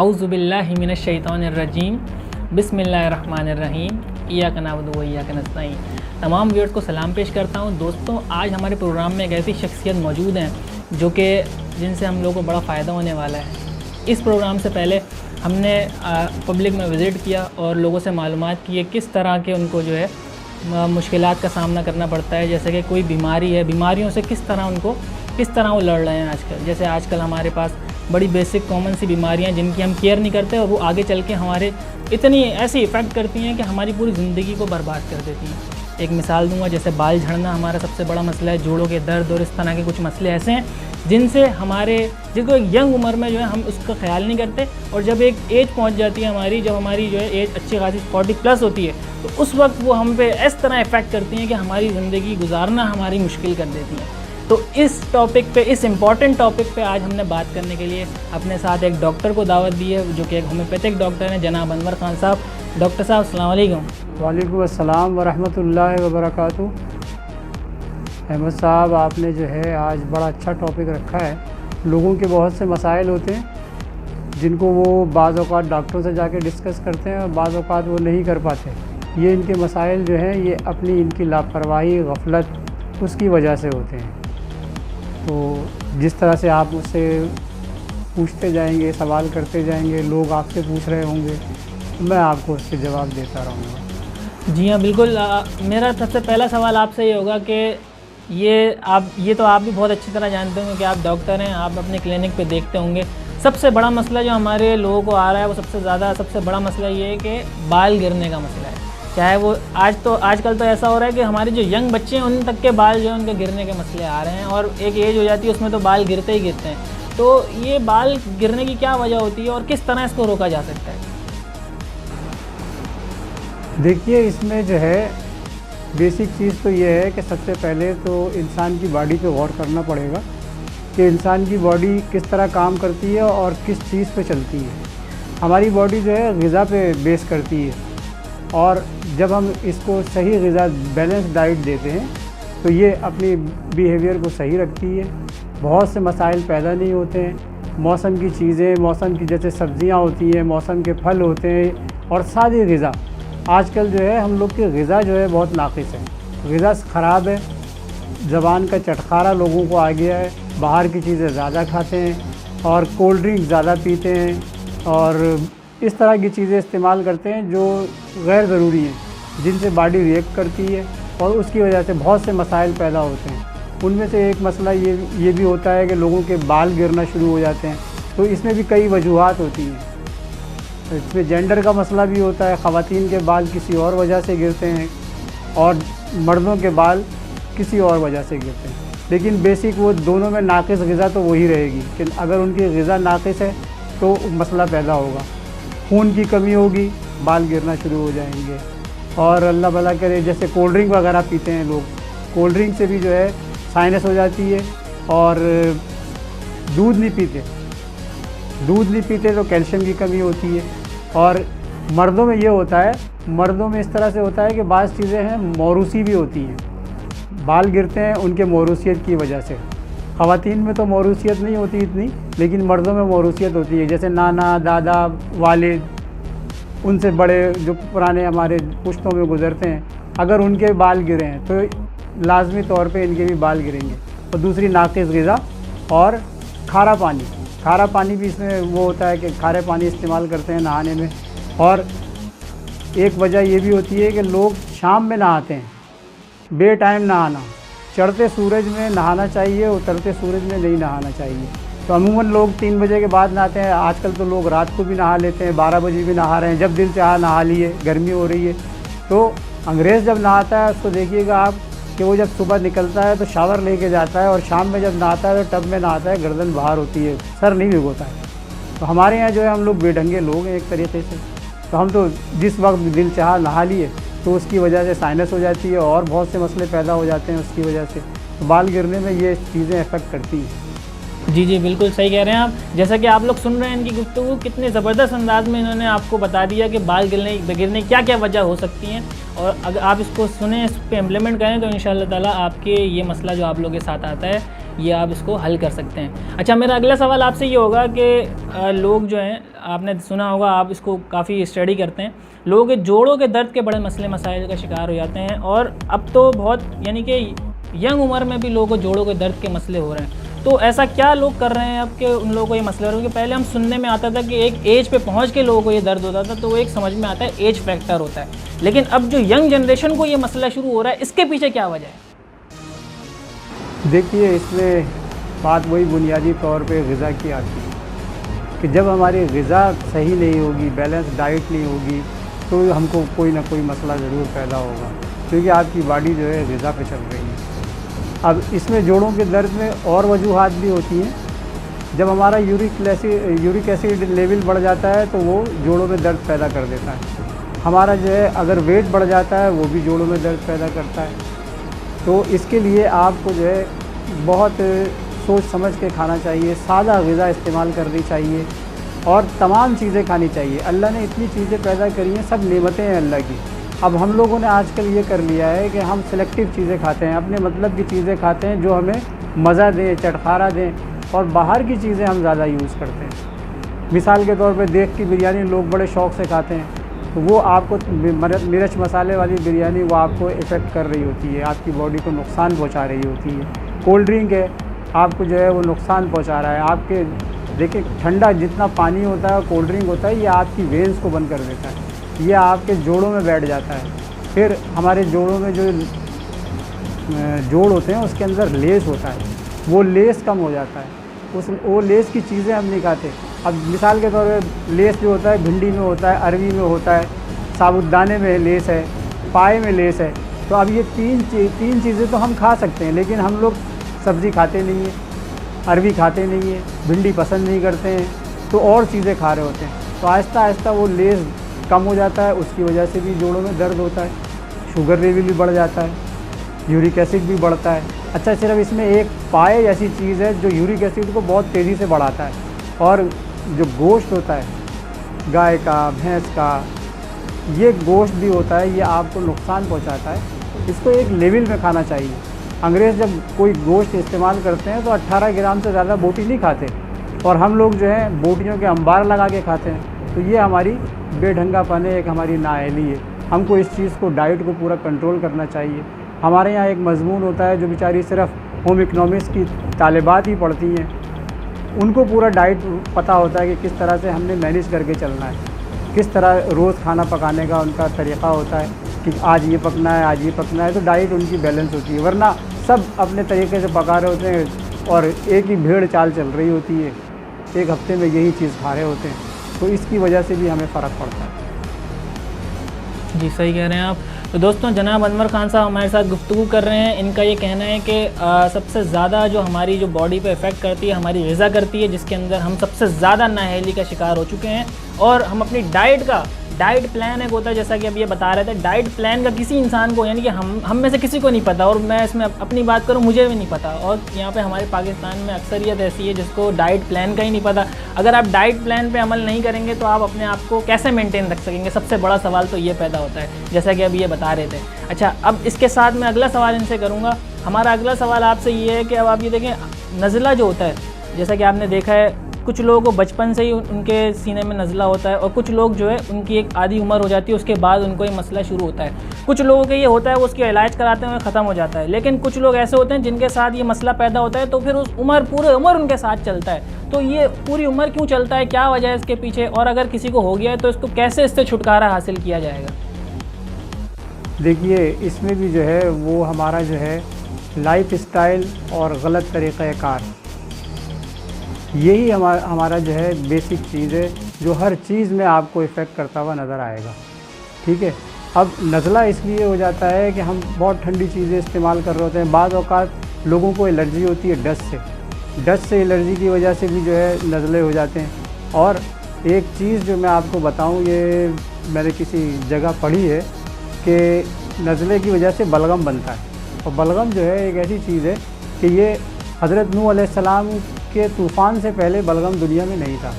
आऊज़ुबिल्लाहि मिनश्शैतानिर्रजीम बिस्मिल्लाहिर्रहमानिर्रहीम इय्याक नअबुदु व इय्याक नस्तईन। तमाम व्यूअर्स को सलाम पेश करता हूँ। दोस्तों, आज हमारे प्रोग्राम में एक ऐसी शख्सियत मौजूद हैं जो कि जिनसे हम लोगों को बड़ा फ़ायदा होने वाला है। इस प्रोग्राम से पहले हमने पब्लिक में विज़िट किया और लोगों से मालूमात की किस तरह के उनको जो है मुश्किलात का सामना करना पड़ता है। जैसे कि कोई बीमारी है, बीमारियों से किस तरह वो लड़ रहे हैं आजकल। जैसे आजकल हमारे पास बड़ी बेसिक कॉमन सी बीमारियां जिनकी हम केयर नहीं करते और वो आगे चल के हमारे इतनी ऐसी इफ़ेक्ट करती हैं कि हमारी पूरी ज़िंदगी को बर्बाद कर देती हैं। एक मिसाल दूंगा, जैसे बाल झड़ना हमारा सबसे बड़ा मसला है, जोड़ों के दर्द और इस तरह के कुछ मसले ऐसे हैं जिनसे जिनको एक यंग उम्र में जो है हम उसका ख्याल नहीं करते, और जब एक एज पहुंच जाती है हमारी, जब हमारी जो है एज अच्छी खासी 40+ होती है, तो उस वक्त वो हम पे इस तरह इफ़ेक्ट करती हैं कि हमारी ज़िंदगी गुजारना हमारी मुश्किल कर देती हैं। तो इस टॉपिक पे, इस इम्पॉर्टेंट टॉपिक पे आज हमने बात करने के लिए अपने साथ एक डॉक्टर को दावत दी है, जो कि एक होम्योपैथिक डॉक्टर हैं, जनाब अनवर खान साहब। डॉक्टर साहब अस्सलाम वालेकुम। वालेकुम अस्सलाम व रहमतुल्लाहि व बरकातुहू। अहमद साहब, आपने जो है आज बड़ा अच्छा टॉपिक रखा है। लोगों के बहुत से मसाइल होते हैं जिनको वो बाज़ औक़ात डॉक्टरों से जाके डिस्कस करते हैं और बाज़ औक़ात वो नहीं कर पाते। ये इनके मसाइल जो हैं ये अपनी इनकी लापरवाही, गफलत उसकी वजह से होते हैं। तो जिस तरह से आप उससे पूछते जाएंगे, सवाल करते जाएंगे, लोग आपसे पूछ रहे होंगे, मैं आपको उसके जवाब देता रहूँगा। जी हाँ, बिल्कुल। मेरा सबसे पहला सवाल आपसे ये होगा कि ये तो आप भी बहुत अच्छी तरह जानते होंगे कि आप डॉक्टर हैं, आप अपने क्लिनिक पे देखते होंगे। सबसे बड़ा मसला जो हमारे लोगों को आ रहा है वो सबसे बड़ा मसला ये है कि बाल गिरने का मसला है। चाहे वो आजकल तो ऐसा हो रहा है कि हमारे जो यंग बच्चे हैं उन तक के बाल जो है उनके गिरने के मसले आ रहे हैं, और एक एज हो जाती है उसमें तो बाल गिरते ही गिरते हैं। तो ये बाल गिरने की क्या वजह होती है और किस तरह इसको रोका जा सकता है? देखिए, इसमें जो है बेसिक चीज़ तो ये है कि सबसे पहले तो इंसान की बॉडी पे गौर करना पड़ेगा कि इंसान की बॉडी किस तरह काम करती है और किस चीज़ पे चलती है। हमारी बॉडी जो है ग़िज़ा पे बेस करती है, और जब हम इसको सही ग़िज़ा, बैलेंस डाइट देते हैं तो ये अपनी बिहेवियर को सही रखती है। बहुत से मसाइल पैदा नहीं होते हैं। मौसम की चीज़ें, मौसम की जैसे सब्ज़ियाँ होती हैं, मौसम के फल होते हैं, और सादी ग़िज़ा। आजकल जो है हम लोग की ग़िज़ा जो है बहुत नाक़िस है, ग़िज़ा ख़राब है। ज़बान का चटखारा लोगों को आ गया है, बाहर की चीज़ें ज़्यादा खाते हैं और कोल्ड ड्रिंक ज़्यादा पीते हैं, और इस तरह की चीज़ें इस्तेमाल करते हैं जो गैर ज़रूरी हैं, जिनसे बॉडी रिएक्ट करती है और उसकी वजह से बहुत से मसाइल पैदा होते हैं। उनमें से एक मसला ये भी होता है कि लोगों के बाल गिरना शुरू हो जाते हैं। तो इसमें भी कई वजूहात होती हैं। तो इसमें जेंडर का मसला भी होता है, ख़वातीन के बाल किसी और वजह से गिरते हैं और मर्दों के बाल किसी और वजह से गिरते हैं। लेकिन बेसिक वो दोनों में नाक़िस ग़िज़ा तो वही रहेगी कि अगर उनकी ग़िज़ा नाक़िस है तो मसला पैदा होगा। खून की कमी होगी, बाल गिरना शुरू हो जाएंगे। और अल्लाह भला करे, जैसे कोल्ड ड्रिंक वगैरह पीते हैं लोग, कोल्ड ड्रिंक से भी जो है साइनस हो जाती है। और दूध नहीं पीते तो कैल्शियम की कमी होती है। और मर्दों में ये होता है, मर्दों में इस तरह से होता है कि बाज़ चीज़ें हैं मौरूसी भी होती हैं, बाल गिरते हैं उनके मौरूसियत की वजह से। ख़वातीन में तो मौरूसियत नहीं होती इतनी, लेकिन मर्दों में मौरूसियत होती है। जैसे नाना, दादा, वालिद, उनसे बड़े जो पुराने हमारे पुश्तों में गुज़रते हैं, अगर उनके बाल गिरे हैं तो लाजमी तौर पे इनके भी बाल गिरेंगे। और दूसरी नाक़िस ग़िज़ा और खारा पानी भी इसमें वो होता है कि खारे पानी इस्तेमाल करते हैं नहाने में। और एक वजह ये भी होती है कि लोग शाम में नहाते हैं, बे टाइम नहाना। चढ़ते सूरज में नहाना चाहिए, उतरते सूरज में नहीं नहाना चाहिए। तो अमूमन लोग 3 बजे के बाद नहाते हैं। आजकल तो लोग रात को भी नहा लेते हैं, 12 बजे भी नहा रहे हैं, जब दिल चाहा नहा लिए। गर्मी हो रही है तो अंग्रेज़ जब नहाता है उसको देखिएगा आप कि वो जब सुबह निकलता है तो शावर लेके जाता है, और शाम में जब नहाता है तो टब में नहाता है, गर्दन बाहर होती है, सर नहीं भिगोता है। तो हमारे यहाँ जो है हम लोग बेढंगे लोग हैं एक तरीके से। तो हम तो जिस वक्त दिल चाहा नहा लिए तो उसकी वजह से साइनस हो जाती है और बहुत से मसले पैदा हो जाते हैं उसकी वजह से। तो बाल गिरने में ये चीज़ें अफेक्ट करती हैं। जी, बिल्कुल सही कह रहे हैं आप। जैसा कि आप लोग सुन रहे हैं इनकी गुफ्तगू, कितने ज़बरदस्त अंदाज में इन्होंने आपको बता दिया कि बाल गिरने क्या क्या वजह हो सकती हैं, और अगर आप इसको सुने, इस पर इम्प्लीमेंट करें तो इंशाअल्लाह ताला आपके ये मसला जो आप लोगों के साथ आता है ये आप इसको हल कर सकते हैं। अच्छा, मेरा अगला सवाल आपसे ये होगा कि लोग जो हैं आपने सुना होगा, आप इसको काफ़ी स्टडी करते हैं, लोगों के जोड़ों के दर्द के बड़े मसले मसाइल का शिकार हो जाते हैं। और अब तो बहुत यानी कि यंग उम्र में भी लोगों को जोड़ों के दर्द के मसले हो रहे हैं। तो ऐसा क्या लोग कर रहे हैं अब के उन लोगों को ये मसले हो रहे हैं? पहले हम सुनने में आता था कि एक एज पे पहुंच के लोगों को ये दर्द होता था, तो वो एक समझ में आता है एज फैक्टर होता है। लेकिन अब जो यंग जनरेशन को ये मसला शुरू हो रहा है, इसके पीछे क्या वजह है? देखिए, इसमें बात वही बुनियादी तौर पे ग़िज़ा की आती है कि जब हमारी ग़िज़ा सही नहीं होगी, बैलेंस डाइट नहीं होगी, तो हमको कोई ना कोई मसला ज़रूर पैदा होगा, क्योंकि आपकी बॉडी जो है ग़िज़ा पे चल रही है। अब इसमें जोड़ों के दर्द में और वजूहात भी होती हैं। जब हमारा यूरिक एसिड लेवल बढ़ जाता है तो वो जोड़ों में दर्द पैदा कर देता है। हमारा जो है अगर वेट बढ़ जाता है वो भी जोड़ों में दर्द पैदा करता है। तो इसके लिए आपको जो है बहुत सोच समझ के खाना चाहिए, सादा ग़िज़ा इस्तेमाल करनी चाहिए और तमाम चीज़ें खानी चाहिए। अल्लाह ने इतनी चीज़ें पैदा करी हैं, सब नेमतें हैं अल्लाह की। अब हम लोगों ने आजकल ये कर लिया है कि हम सिलेक्टिव चीज़ें खाते हैं, अपने मतलब की चीज़ें खाते हैं जो हमें मज़ा दें, चटखारा दें, और बाहर की चीज़ें हम ज़्यादा यूज़ करते हैं। मिसाल के तौर पे देख की बिरयानी लोग बड़े शौक़ से खाते हैं, तो वो आपको मिर्च मसाले वाली बिरयानी वो आपको इफ़ेक्ट कर रही होती है, आपकी बॉडी को नुकसान पहुँचा रही होती है। कोल्ड ड्रिंक है, आपको जो है वो नुकसान पहुँचा रहा है। आपके देखिए, ठंडा जितना पानी होता है, कोल्ड ड्रिंक होता है, ये आपकी वेन्स को बंद कर देता है, ये आपके जोड़ों में बैठ जाता है। फिर हमारे जोड़ों में जो जोड़ होते हैं उसके अंदर लेस होता है, वो लेस कम हो जाता है। वो लेस की चीज़ें हम नहीं खाते। अब मिसाल के तौर पे लेस जो होता है भिंडी में होता है, अरवी में होता है, साबूदाने में लेस है, पाए में लेस है। तो अब ये तीन चीज़ें तो हम खा सकते हैं, लेकिन हम लोग सब्ज़ी खाते नहीं हैं, अरवी खाते नहीं हैं, भिंडी पसंद नहीं करते हैं, तो और चीज़ें खा रहे होते हैं। तो आहिस्ता आहिस्ता वो लेस कम हो जाता है, उसकी वजह से भी जोड़ों में दर्द होता है, शुगर लेवल भी बढ़ जाता है, यूरिक एसिड भी बढ़ता है। अच्छा, सिर्फ इसमें एक पाए ऐसी चीज़ है जो यूरिक एसिड को बहुत तेज़ी से बढ़ाता है, और जो गोश्त होता है गाय का, भैंस का, ये गोश्त भी होता है, ये आपको नुकसान पहुंचाता है। इसको एक लेवल में खाना चाहिए। अंग्रेज़ जब कोई गोश्त इस्तेमाल करते हैं तो 18 ग्राम से ज़्यादा बोटी नहीं खाते, और हम लोग जो है बोटियों के अंबार लगा के खाते हैं। तो ये हमारी बेढंगापन है, एक हमारी नाअहली है। हमको इस चीज़ को, डाइट को पूरा कंट्रोल करना चाहिए। हमारे यहाँ एक मजमून होता है जो बेचारी सिर्फ होम इकनॉमिक्स की तालिबात ही पढ़ती हैं, उनको पूरा डाइट पता होता है कि किस तरह से हमने मैनेज करके चलना है, किस तरह रोज़ खाना पकाने का उनका तरीक़ा होता है कि आज ये पकना है, आज ये पकना है। तो डाइट उनकी बैलेंस होती है, वरना सब अपने तरीके से पका रहे होते हैं और एक ही भेड़ चाल चल रही होती है, एक हफ्ते में यही चीज़ खा रहे होते हैं। तो इसकी वजह से भी हमें फ़र्क पड़ता है। जी, सही कह रहे हैं आप। तो दोस्तों, जनाब अनवर खान साहब हमारे साथ गुफ्तगू कर रहे हैं। इनका ये कहना है कि सबसे ज़्यादा जो हमारी जो बॉडी पे इफ़ेक्ट करती है, हमारी ग़िज़ा करती है, जिसके अंदर हम सबसे ज़्यादा नाअहली का शिकार हो चुके हैं। और हम अपनी डाइट प्लान एक होता है, जैसा कि अब ये बता रहे थे, डाइट प्लान का किसी इंसान को, यानी कि हम में से किसी को नहीं पता, और मैं इसमें अपनी बात करूं, मुझे भी नहीं पता। और यहाँ पे हमारे पाकिस्तान में अक्सरियत ऐसी है जिसको डाइट प्लान का ही नहीं पता। अगर आप डाइट प्लान पे अमल नहीं करेंगे तो आप अपने आप को कैसे मेंटेन रख सकेंगे? सबसे बड़ा सवाल तो ये पैदा होता है, जैसा कि अब ये बता रहे थे। अच्छा, अब इसके साथ मैं अगला सवाल इनसे करूँगा। हमारा अगला सवाल आपसे ये है कि अब आप ये देखें, नज़ला जो होता है, जैसा कि आपने देखा है, कुछ लोगों को बचपन से ही उनके सीने में नज़ला होता है, और कुछ लोग जो है उनकी एक आधी उम्र हो जाती है, उसके बाद उनको ये मसला शुरू होता है। कुछ लोगों के ये होता है, वो उसका इलाज कराते हैं, ख़त्म हो जाता है। लेकिन कुछ लोग ऐसे होते हैं जिनके साथ ये मसला पैदा होता है, तो फिर उस पूरी उम्र उनके साथ चलता है। तो ये पूरी उम्र क्यों चलता है, क्या वजह है इसके पीछे, और अगर किसी को हो गया है तो इसको कैसे इससे छुटकारा हासिल किया जाएगा? देखिए, इसमें भी जो है वो हमारा जो है लाइफ स्टाइल और गलत तरीक़ाकार, यही हमारा जो है बेसिक चीज़ है जो हर चीज़ में आपको इफ़ेक्ट करता हुआ नज़र आएगा। ठीक है, अब नज़ला इसलिए हो जाता है कि हम बहुत ठंडी चीज़ें इस्तेमाल कर रहे होते हैं। बाज़ औक़ात लोगों को एलर्जी होती है डस्ट से एलर्जी की वजह से भी जो है नज़ले हो जाते हैं। और एक चीज़ जो मैं आपको बताऊं, ये मैंने किसी जगह पढ़ी है कि नज़ले की वजह से बलगम बनता है, और बलगम जो है एक ऐसी चीज़ है कि ये हज़रत नूह अलैहिस्सलाम के तूफ़ान से पहले बलगम दुनिया में नहीं था।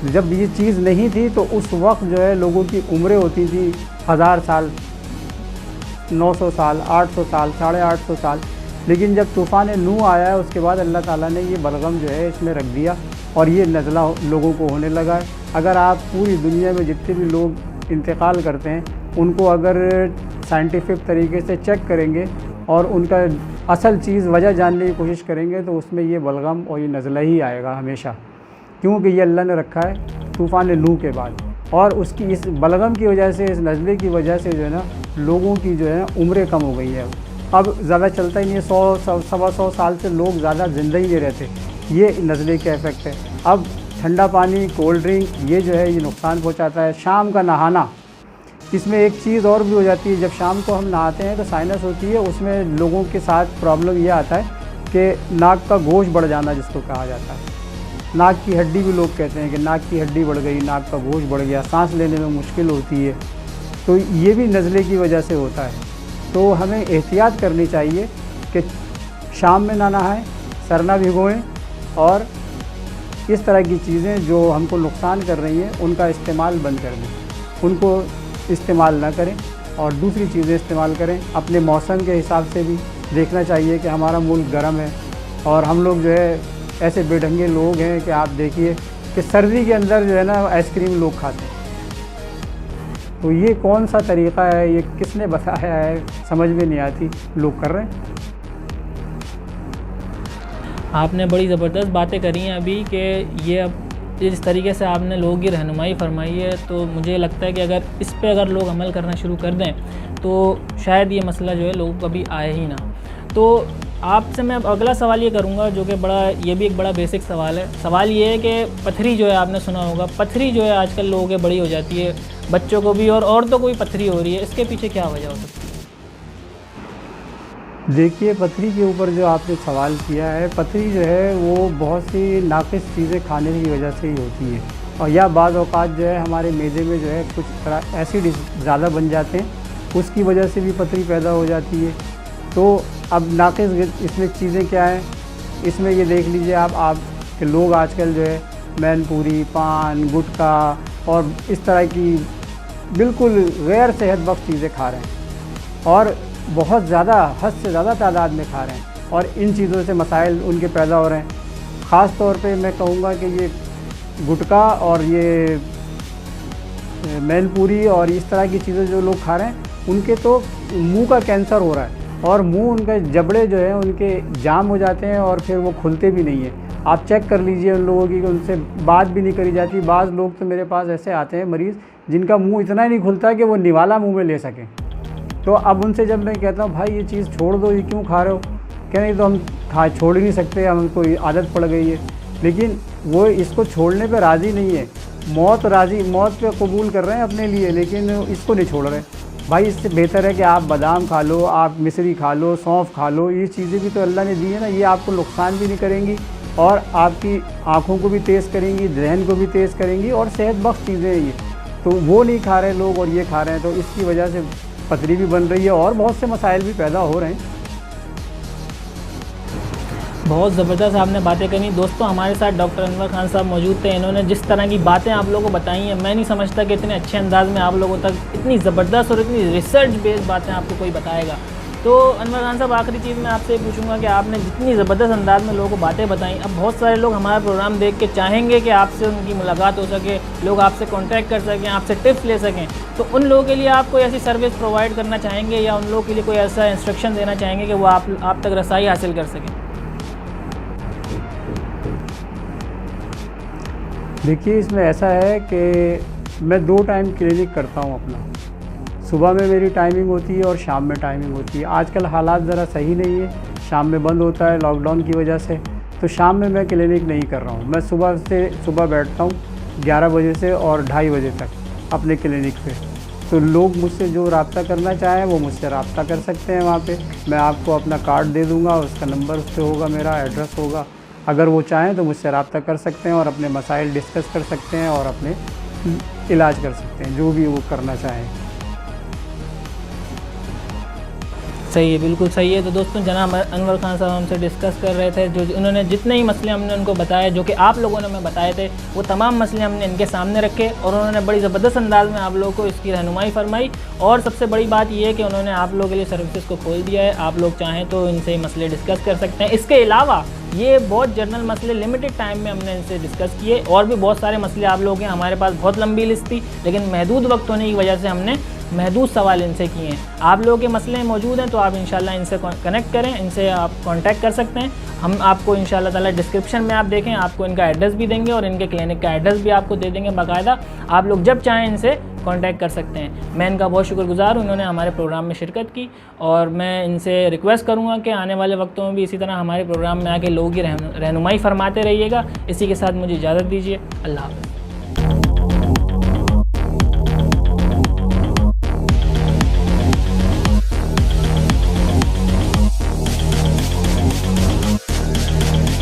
जब ये चीज़ नहीं थी तो उस वक्त जो है लोगों की उम्रें होती थी 1000 साल, 900 साल, 800 साल, 850 साल। लेकिन जब तूफ़ान नूह आया उसके बाद अल्लाह ताला ने ये बलगम जो है इसमें रख दिया, और ये नज़ला लोगों को होने लगा है। अगर आप पूरी दुनिया में जितने भी लोग इंतकाल करते हैं उनको अगर साइंटिफिक तरीके से चेक करेंगे और उनका असल चीज़ वजह जानने की कोशिश करेंगे तो उसमें ये बलगम और ये नज़ला ही आएगा हमेशा, क्योंकि ये अल्लाह ने रखा है तूफ़ान नूह के बाद। और उसकी इस बलगम की वजह से, इस नज़ले की वजह से जो है ना लोगों की जो है उम्रें कम हो गई है। अब ज़्यादा चलता ही नहीं है, 100-125 साल से लोग ज़्यादा ज़िंदा ही नहीं रहते। ये नज़ले का इफ़ेक्ट है। अब ठंडा पानी, कोल्ड ड्रिंक, ये जो है ये नुकसान पहुंचाता है। शाम का नहाना, इसमें एक चीज़ और भी हो जाती है, जब शाम को हम नहाते हैं तो साइनस होती है, उसमें लोगों के साथ प्रॉब्लम ये आता है कि नाक का गोश्त बढ़ जाना जिसको कहा जाता है। नाक की हड्डी भी लोग कहते हैं कि नाक की हड्डी बढ़ गई, नाक का गोश्त बढ़ गया, सांस लेने में मुश्किल होती है, तो ये भी नज़ले की वजह से होता है। तो हमें एहतियात करनी चाहिए कि शाम में ना नहाएं, सर ना भिगोएं और इस तरह की चीज़ें जो हमको नुकसान कर रही हैं उनका इस्तेमाल बंद कर दें, उनको इस्तेमाल ना करें और दूसरी चीज़ें इस्तेमाल करें। अपने मौसम के हिसाब से भी देखना चाहिए कि हमारा मुल्क गर्म है और हम लोग जो है ऐसे बेढंगे लोग हैं कि आप देखिए कि सर्दी के अंदर जो है ना आइसक्रीम लोग खाते हैं। तो ये कौन सा तरीक़ा है, ये किसने बताया है, समझ में नहीं आती, लोग कर रहे हैं। आपने बड़ी ज़बरदस्त बातें करी हैं अभी कि ये अब जिस तरीके से आपने लोगों की रहनुमाई फरमाई है, तो मुझे लगता है कि अगर इस पे अगर लोग अमल करना शुरू कर दें तो शायद ये मसला जो है लोगों को कभी आए ही ना। तो आपसे मैं अब अगला सवाल ये करूँगा जो कि ये भी एक बड़ा बेसिक सवाल है। सवाल ये है कि पथरी जो है, आपने सुना होगा, पथरी जो है आजकल लोगों के बड़ी हो जाती है, बच्चों को भी और औरतों को भी पथरी हो रही है, इसके पीछे क्या वजह हो सकती है? देखिए, पथरी के ऊपर जो आपने सवाल किया है, पथरी जो है वो बहुत सी नाक़िस चीज़ें खाने की वजह से ही होती है, और या बाज़ औक़ात जो है हमारे मैदे में जो है कुछ तरह एसिड ज़्यादा बन जाते हैं, उसकी वजह से भी पथरी पैदा हो जाती है। तो अब नाक़िस इसमें चीज़ें क्या हैं, इसमें ये देख लीजिए आप कि लोग आजकल जो है मैनपूरी, पान, गुटखा और इस तरह की बिल्कुल गैर सेहतबख्श चीज़ें खा रहे हैं और बहुत ज़्यादा, हद से ज़्यादा तादाद में खा रहे हैं, और इन चीज़ों से मसाइल उनके पैदा हो रहे हैं। ख़ास तौर पे मैं कहूँगा कि ये गुटखा और ये मैनपूरी और इस तरह की चीज़ें जो लोग खा रहे हैं, उनके तो मुंह का कैंसर हो रहा है और मुंह, उनके जबड़े जो हैं उनके जाम हो जाते हैं और फिर वो खुलते भी नहीं हैं। आप चेक कर लीजिए उन लोगों की कि उनसे बात भी नहीं करी जाती। बाज़ लोग तो मेरे पास ऐसे आते हैं मरीज़ जिनका मुँह इतना ही नहीं खुलता कि वो निवाला मुँह में ले सकें। तो अब उनसे जब मैं कहता हूँ भाई ये चीज़ छोड़ दो, ये क्यों खा रहे हो, क्या नहीं तो हम छोड़ ही नहीं सकते, हमको आदत पड़ गई है। लेकिन वो इसको छोड़ने पे राज़ी नहीं है, मौत पे कबूल कर रहे हैं अपने लिए, लेकिन इसको नहीं छोड़ रहे। भाई इससे बेहतर है कि आप बादाम खा लो, आप मिश्री खा लो, सौंफ खा लो, ये चीज़ें भी तो अल्लाह ने दी है ना, ये आपको नुकसान भी नहीं करेंगी और आपकी आँखों को भी तेज़ करेंगी, जहन को भी तेज़ करेंगी और सेहत बख्श चीज़ें हैं ये। तो वो नहीं खा रहे लोग और ये खा रहे हैं, तो इसकी वजह से पथरी भी बन रही है और बहुत से मसाइल भी पैदा हो रहे हैं। बहुत ज़बरदस्त आपने बातें करी। दोस्तों, हमारे साथ डॉक्टर अनवर खान साहब मौजूद थे। इन्होंने जिस तरह की बातें आप लोगों को बताई हैं, मैं नहीं समझता कि इतने अच्छे अंदाज में आप लोगों तक इतनी ज़बरदस्त और इतनी रिसर्च बेस्ड बातें आपको कोई बताएगा। तो अनवर खान साहब, आखिरी चीज़ मैं आपसे पूछूंगा कि आपने जितनी ज़बरदस्त अंदाज में लोगों को बातें बताई, अब बहुत सारे लोग हमारा प्रोग्राम देख के चाहेंगे कि आपसे उनकी मुलाकात हो सके, लोग आपसे कॉन्टैक्ट कर सकें, आपसे टिप्स ले सकें, तो उन लोगों के लिए आप कोई ऐसी सर्विस प्रोवाइड करना चाहेंगे या उन लोगों के लिए कोई ऐसा इंस्ट्रक्शन देना चाहेंगे कि वो आप तक रसाई हासिल कर सकें? देखिए, इसमें ऐसा है कि मैं 2 टाइम क्लिनिक करता हूँ अपना। सुबह में मेरी टाइमिंग होती है और शाम में टाइमिंग होती है। आजकल हालात ज़रा सही नहीं है, शाम में बंद होता है लॉकडाउन की वजह से, तो शाम में मैं क्लिनिक नहीं कर रहा हूँ। मैं सुबह बैठता हूँ 11 बजे से और 2:30 बजे तक अपने क्लिनिक पे। तो लोग मुझसे जो रब्ता करना चाहें वो मुझसे रब्ता कर सकते हैं वहाँ पे। मैं आपको अपना कार्ड दे दूँगा, उसका नंबर उस पर होगा, मेरा एड्रेस होगा। अगर वो चाहें तो मुझसे रब्ता कर सकते हैं और अपने मसाइल डिस्कस कर सकते हैं और अपने इलाज कर सकते हैं, जो भी वो करना चाहें। सही है, बिल्कुल सही है। तो दोस्तों, जनाब अनवर खान साहब हमसे डिस्कस कर रहे थे, जो उन्होंने जितने ही मसले हमने उनको बताए, जो कि आप लोगों ने हमें बताए थे, वो तमाम मसले हमने इनके सामने रखे और उन्होंने बड़ी ज़बरदस्त अंदाज में आप लोगों को इसकी रहनुमाई फरमाई। और सबसे बड़ी बात यह है कि उन्होंने आप लोगों के लिए सर्विसेज को खोल दिया है। आप लोग चाहें तो इनसे मसले डिस्कस कर सकते हैं। इसके अलावा ये बहुत जनरल मसले लिमिटेड टाइम में हमने इनसे डिस्कस किए। और भी बहुत सारे मसले आप लोग हैं, हमारे पास बहुत लंबी लिस्ट थी, लेकिन महदूद वक्त होने की वजह से हमने महदूद सवाल इनसे किए हैं। आप लोगों के मसले मौजूद हैं तो आप इंशाल्लाह इनसे कनेक्ट करें, इनसे आप कांटेक्ट कर सकते हैं। हम आपको इंशाल्लाह ताला डिस्क्रिप्शन में आप देखें, आपको इनका एड्रेस भी देंगे और इनके क्लिनिक का एड्रेस भी आपको दे देंगे बाकायदा। आप लोग जब चाहें इनसे कांटेक्ट कर सकते हैं। मैं इनका बहुत शुक्रगुजार हूँ, इन्होंने हमारे प्रोग्राम में शिरकत की, और मैं इनसे रिक्वेस्ट करूँगा कि आने वाले वक्तों में भी इसी तरह हमारे प्रोग्राम में आके लोगों की रहनुमाई फरमाते रहिएगा। इसी के साथ मुझे इजाज़त दीजिए। अल्लाह हाफ़िज़।